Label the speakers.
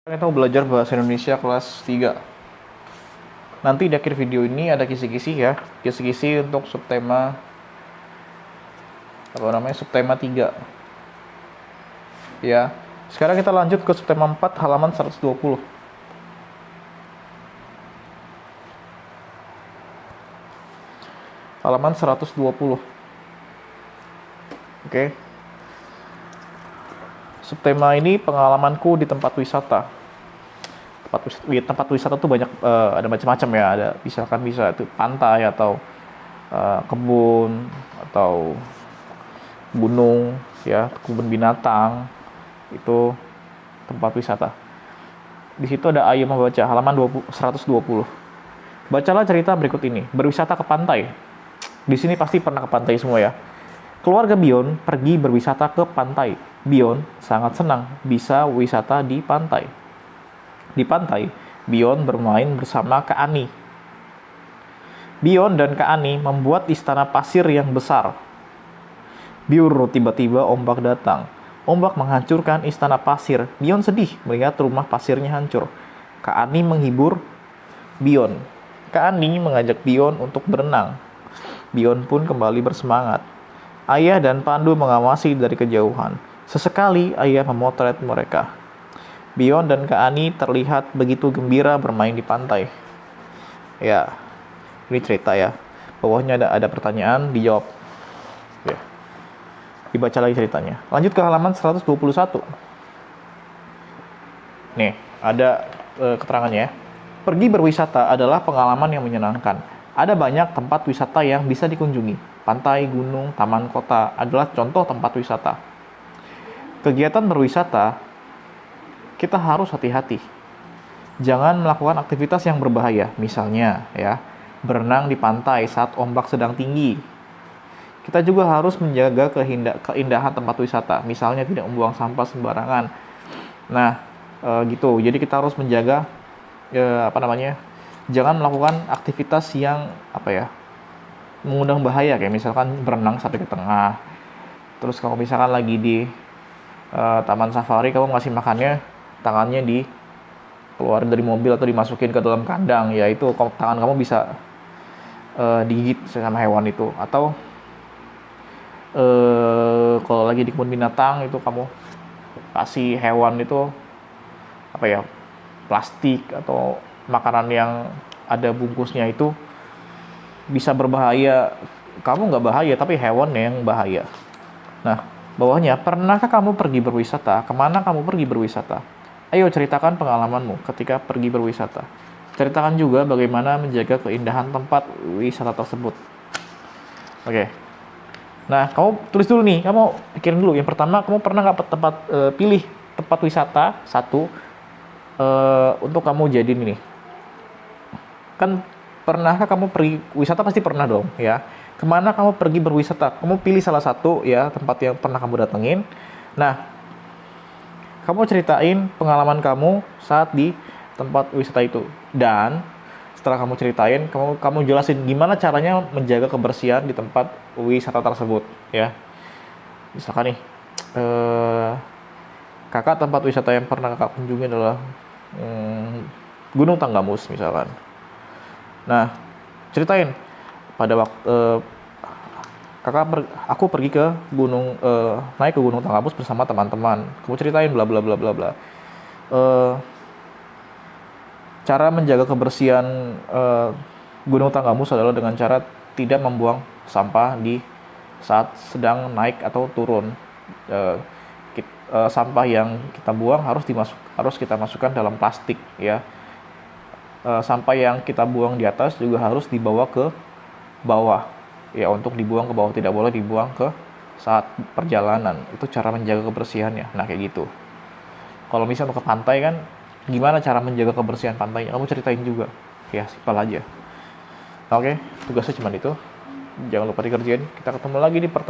Speaker 1: Kita mau belajar bahasa Indonesia kelas 3. Nanti di akhir video ini ada kisi-kisi ya. Kisi-kisi untuk subtema subtema 3. Ya. Sekarang kita lanjut ke subtema 4 halaman 120. Halaman 120. Oke. Subtema ini pengalamanku di tempat wisata. Tempat wisata tuh banyak, ada macam-macam ya. Ada misalkan bisa itu pantai atau kebun atau gunung ya, kebun binatang, itu tempat wisata. Di situ ada ayo membaca halaman 120. Bacalah cerita berikut ini. Berwisata ke pantai. Di sini pasti pernah ke pantai semua ya. Keluarga Bion pergi berwisata ke pantai. Bion sangat senang bisa wisata di pantai. Di pantai, Bion bermain bersama Kak Ani. Bion dan Kak Ani membuat istana pasir yang besar. Biur, tiba-tiba ombak datang. Ombak menghancurkan istana pasir. Bion sedih melihat rumah pasirnya hancur. Kak Ani menghibur Bion. Kak Ani mengajak Bion untuk berenang. Bion pun kembali bersemangat. Ayah dan Pandu mengawasi dari kejauhan. Sesekali ayah memotret mereka. Bion dan Kak Ani terlihat begitu gembira bermain di pantai. Ya, ini cerita ya. Bawahnya ada pertanyaan, dijawab. Ya. Dibaca lagi ceritanya. Lanjut ke halaman 121. Nih, ada keterangannya ya. Pergi berwisata adalah pengalaman yang menyenangkan. Ada banyak tempat wisata yang bisa dikunjungi. Pantai, gunung, taman kota adalah contoh tempat wisata. Kegiatan berwisata, kita harus hati-hati. Jangan melakukan aktivitas yang berbahaya. Misalnya, ya, berenang di pantai saat ombak sedang tinggi. Kita juga harus menjaga keindahan tempat wisata. Misalnya tidak membuang sampah sembarangan. Nah, gitu. Jadi kita harus menjaga, jangan melakukan aktivitas yang mengundang bahaya, kayak misalkan berenang sampai ke tengah. Terus kalau misalkan lagi di taman safari, kamu ngasih makannya, tangannya keluar dari mobil atau dimasukin ke dalam kandang, ya itu tangan kamu bisa digigit sama hewan itu. Atau kalau lagi di kebun binatang itu kamu kasih hewan itu plastik atau makanan yang ada bungkusnya, itu bisa berbahaya. Kamu nggak bahaya, tapi hewan yang bahaya. Nah, bawahnya, pernahkah kamu pergi berwisata? Kemana kamu pergi berwisata? Ayo ceritakan pengalamanmu ketika pergi berwisata. Ceritakan juga bagaimana menjaga keindahan tempat wisata tersebut. Oke. Nah, kamu tulis dulu nih. Kamu pikirin dulu. Yang pertama, kamu pernah nggak pilih tempat wisata satu untuk kamu jadiin ini. Kan pernahkah kamu pergi wisata? Pasti pernah dong ya. Kemana kamu pergi berwisata? Kamu pilih salah satu ya tempat yang pernah kamu datengin. Nah, kamu ceritain pengalaman kamu saat di tempat wisata itu. Dan setelah kamu ceritain, kamu jelasin gimana caranya menjaga kebersihan di tempat wisata tersebut ya. Misalkan nih, kakak, tempat wisata yang pernah kakak kunjungi adalah Gunung Tanggamus misalkan. Nah, ceritain pada waktu aku pergi ke gunung, naik ke Gunung Tanggamus bersama teman-teman. Kamu ceritain bla bla bla bla bla. Cara menjaga kebersihan Gunung Tanggamus adalah dengan cara tidak membuang sampah di saat sedang naik atau turun. Sampah yang kita buang harus kita masukkan dalam plastik ya. Sampah yang kita buang di atas juga harus dibawa ke bawah ya, untuk dibuang ke bawah, tidak boleh dibuang ke saat perjalanan. Itu cara menjaga kebersihannya. Nah, kayak gitu. Kalau misalnya mau ke pantai kan, gimana cara menjaga kebersihan pantainya, kamu ceritain juga ya, simpel aja. Oke, tugasnya cuma itu. Jangan lupa dikerjain. Kita ketemu lagi di pertemuan